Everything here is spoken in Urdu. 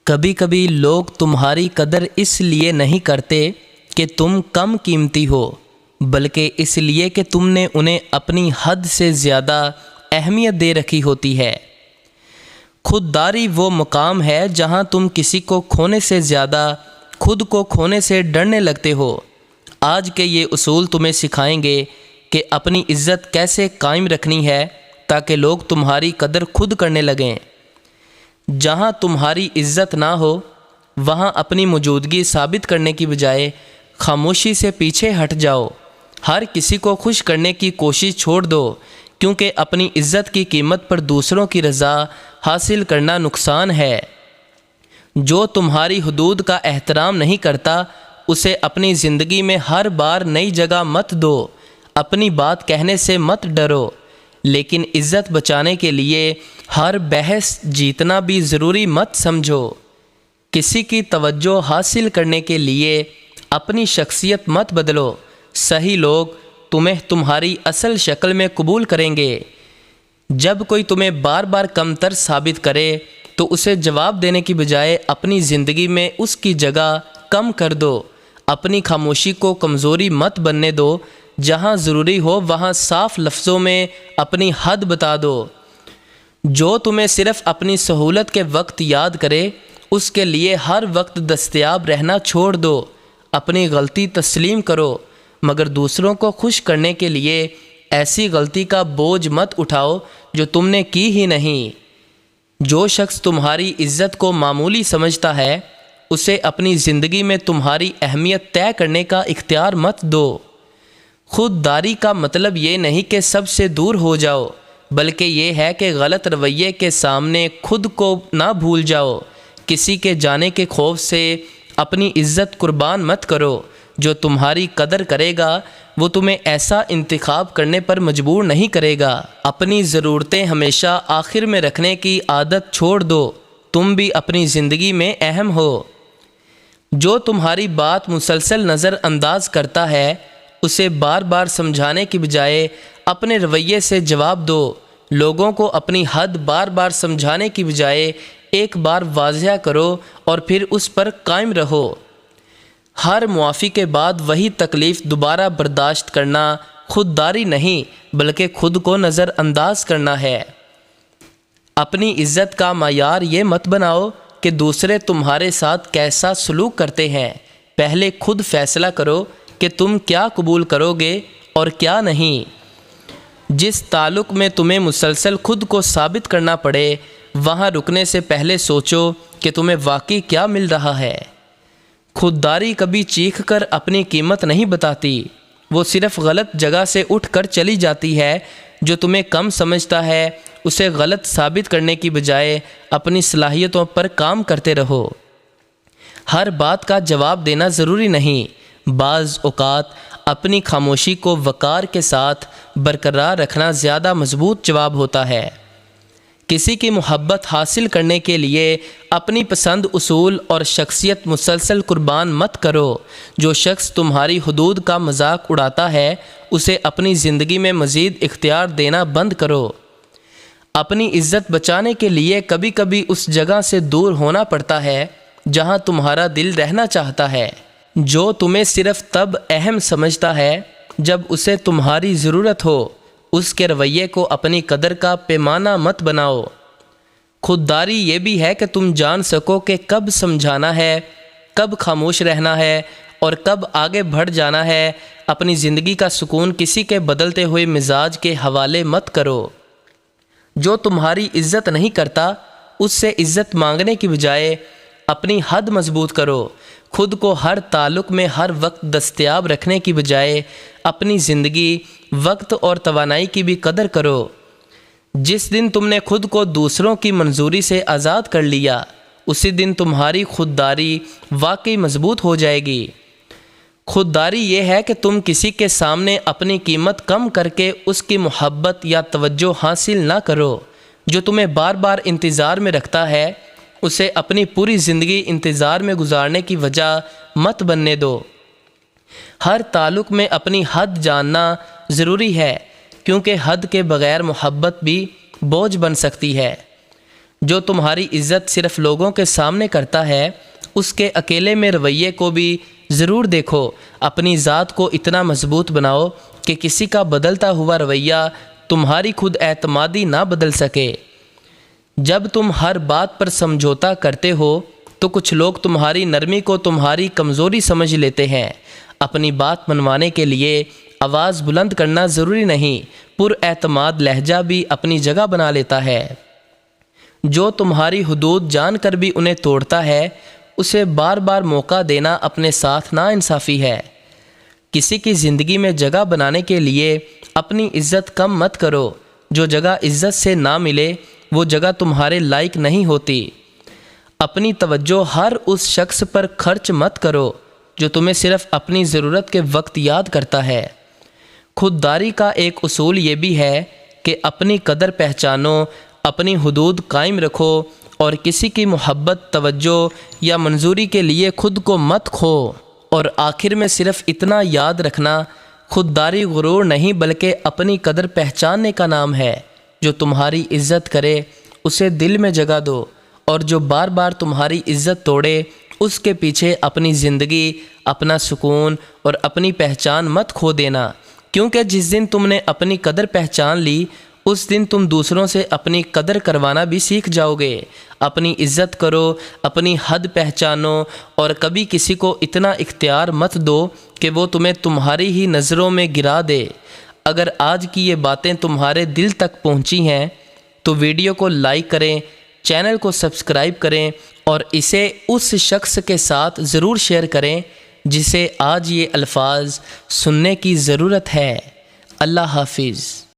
کبھی کبھی لوگ تمہاری قدر اس لیے نہیں کرتے کہ تم کم قیمتی ہو، بلکہ اس لیے کہ تم نے انہیں اپنی حد سے زیادہ اہمیت دے رکھی ہوتی ہے۔ خودداری وہ مقام ہے جہاں تم کسی کو کھونے سے زیادہ خود کو کھونے سے ڈرنے لگتے ہو۔ آج کے یہ اصول تمہیں سکھائیں گے کہ اپنی عزت کیسے قائم رکھنی ہے تاکہ لوگ تمہاری قدر خود کرنے لگیں۔ جہاں تمہاری عزت نہ ہو وہاں اپنی موجودگی ثابت کرنے کی بجائے خاموشی سے پیچھے ہٹ جاؤ۔ ہر کسی کو خوش کرنے کی کوشش چھوڑ دو، کیونکہ اپنی عزت کی قیمت پر دوسروں کی رضا حاصل کرنا نقصان ہے۔ جو تمہاری حدود کا احترام نہیں کرتا اسے اپنی زندگی میں ہر بار نئی جگہ مت دو۔ اپنی بات کہنے سے مت ڈرو، لیکن عزت بچانے کے لیے ہر بحث جیتنا بھی ضروری مت سمجھو۔ کسی کی توجہ حاصل کرنے کے لیے اپنی شخصیت مت بدلو۔ صحیح لوگ تمہیں تمہاری اصل شکل میں قبول کریں گے۔ جب کوئی تمہیں بار بار کمتر ثابت کرے تو اسے جواب دینے کی بجائے اپنی زندگی میں اس کی جگہ کم کر دو۔ اپنی خاموشی کو کمزوری مت بننے دو۔ جہاں ضروری ہو وہاں صاف لفظوں میں اپنی حد بتا دو۔ جو تمہیں صرف اپنی سہولت کے وقت یاد کرے اس کے لیے ہر وقت دستیاب رہنا چھوڑ دو۔ اپنی غلطی تسلیم کرو، مگر دوسروں کو خوش کرنے کے لیے ایسی غلطی کا بوجھ مت اٹھاؤ جو تم نے کی ہی نہیں۔ جو شخص تمہاری عزت کو معمولی سمجھتا ہے اسے اپنی زندگی میں تمہاری اہمیت طے کرنے کا اختیار مت دو۔ خودداری کا مطلب یہ نہیں کہ سب سے دور ہو جاؤ، بلکہ یہ ہے کہ غلط رویے کے سامنے خود کو نہ بھول جاؤ۔ کسی کے جانے کے خوف سے اپنی عزت قربان مت کرو۔ جو تمہاری قدر کرے گا وہ تمہیں ایسا انتخاب کرنے پر مجبور نہیں کرے گا۔ اپنی ضرورتیں ہمیشہ آخر میں رکھنے کی عادت چھوڑ دو۔ تم بھی اپنی زندگی میں اہم ہو۔ جو تمہاری بات مسلسل نظر انداز کرتا ہے اسے بار بار سمجھانے کی بجائے اپنے رویے سے جواب دو۔ لوگوں کو اپنی حد بار بار سمجھانے کی بجائے ایک بار واضح کرو اور پھر اس پر قائم رہو۔ ہر معافی کے بعد وہی تکلیف دوبارہ برداشت کرنا خودداری نہیں بلکہ خود کو نظر انداز کرنا ہے۔ اپنی عزت کا معیار یہ مت بناؤ کہ دوسرے تمہارے ساتھ کیسا سلوک کرتے ہیں۔ پہلے خود فیصلہ کرو کہ تم کیا قبول کرو گے اور کیا نہیں۔ جس تعلق میں تمہیں مسلسل خود کو ثابت کرنا پڑے وہاں رکنے سے پہلے سوچو کہ تمہیں واقعی کیا مل رہا ہے۔ خودداری کبھی چیخ کر اپنی قیمت نہیں بتاتی، وہ صرف غلط جگہ سے اٹھ کر چلی جاتی ہے۔ جو تمہیں کم سمجھتا ہے اسے غلط ثابت کرنے کی بجائے اپنی صلاحیتوں پر کام کرتے رہو۔ ہر بات کا جواب دینا ضروری نہیں، بعض اوقات اپنی خاموشی کو وقار کے ساتھ برقرار رکھنا زیادہ مضبوط جواب ہوتا ہے۔ کسی کی محبت حاصل کرنے کے لیے اپنی پسند، اصول اور شخصیت مسلسل قربان مت کرو۔ جو شخص تمہاری حدود کا مذاق اڑاتا ہے اسے اپنی زندگی میں مزید اختیار دینا بند کرو۔ اپنی عزت بچانے کے لیے کبھی کبھی اس جگہ سے دور ہونا پڑتا ہے جہاں تمہارا دل رہنا چاہتا ہے۔ جو تمہیں صرف تب اہم سمجھتا ہے جب اسے تمہاری ضرورت ہو اس کے رویے کو اپنی قدر کا پیمانہ مت بناؤ۔ خودداری یہ بھی ہے کہ تم جان سکو کہ کب سمجھانا ہے، کب خاموش رہنا ہے اور کب آگے بڑھ جانا ہے۔ اپنی زندگی کا سکون کسی کے بدلتے ہوئے مزاج کے حوالے مت کرو۔ جو تمہاری عزت نہیں کرتا اس سے عزت مانگنے کی بجائے اپنی حد مضبوط کرو۔ خود کو ہر تعلق میں ہر وقت دستیاب رکھنے کی بجائے اپنی زندگی، وقت اور توانائی کی بھی قدر کرو۔ جس دن تم نے خود کو دوسروں کی منظوری سے آزاد کر لیا اسی دن تمہاری خودداری واقعی مضبوط ہو جائے گی۔ خودداری یہ ہے کہ تم کسی کے سامنے اپنی قیمت کم کر کے اس کی محبت یا توجہ حاصل نہ کرو۔ جو تمہیں بار بار انتظار میں رکھتا ہے اسے اپنی پوری زندگی انتظار میں گزارنے کی وجہ مت بننے دو۔ ہر تعلق میں اپنی حد جاننا ضروری ہے، کیونکہ حد کے بغیر محبت بھی بوجھ بن سکتی ہے۔ جو تمہاری عزت صرف لوگوں کے سامنے کرتا ہے اس کے اکیلے میں رویے کو بھی ضرور دیکھو۔ اپنی ذات کو اتنا مضبوط بناؤ کہ کسی کا بدلتا ہوا رویہ تمہاری خود اعتمادی نہ بدل سکے۔ جب تم ہر بات پر سمجھوتا کرتے ہو تو کچھ لوگ تمہاری نرمی کو تمہاری کمزوری سمجھ لیتے ہیں۔ اپنی بات منوانے کے لیے آواز بلند کرنا ضروری نہیں، پر اعتماد لہجہ بھی اپنی جگہ بنا لیتا ہے۔ جو تمہاری حدود جان کر بھی انہیں توڑتا ہے اسے بار بار موقع دینا اپنے ساتھ ناانصافی ہے۔ کسی کی زندگی میں جگہ بنانے کے لیے اپنی عزت کم مت کرو۔ جو جگہ عزت سے نہ ملے وہ جگہ تمہارے لائق نہیں ہوتی۔ اپنی توجہ ہر اس شخص پر خرچ مت کرو جو تمہیں صرف اپنی ضرورت کے وقت یاد کرتا ہے۔ خودداری کا ایک اصول یہ بھی ہے کہ اپنی قدر پہچانو، اپنی حدود قائم رکھو اور کسی کی محبت، توجہ یا منظوری کے لیے خود کو مت کھو۔ اور آخر میں صرف اتنا یاد رکھنا، خودداری غرور نہیں بلکہ اپنی قدر پہچاننے کا نام ہے۔ جو تمہاری عزت کرے اسے دل میں جگہ دو، اور جو بار بار تمہاری عزت توڑے اس کے پیچھے اپنی زندگی، اپنا سکون اور اپنی پہچان مت کھو دینا، کیونکہ جس دن تم نے اپنی قدر پہچان لی اس دن تم دوسروں سے اپنی قدر کروانا بھی سیکھ جاؤ گے۔ اپنی عزت کرو، اپنی حد پہچانو اور کبھی کسی کو اتنا اختیار مت دو کہ وہ تمہیں تمہاری ہی نظروں میں گرا دے۔ اگر آج کی یہ باتیں تمہارے دل تک پہنچی ہیں تو ویڈیو کو لائک کریں، چینل کو سبسکرائب کریں اور اسے اس شخص کے ساتھ ضرور شیئر کریں جسے آج یہ الفاظ سننے کی ضرورت ہے۔ اللہ حافظ۔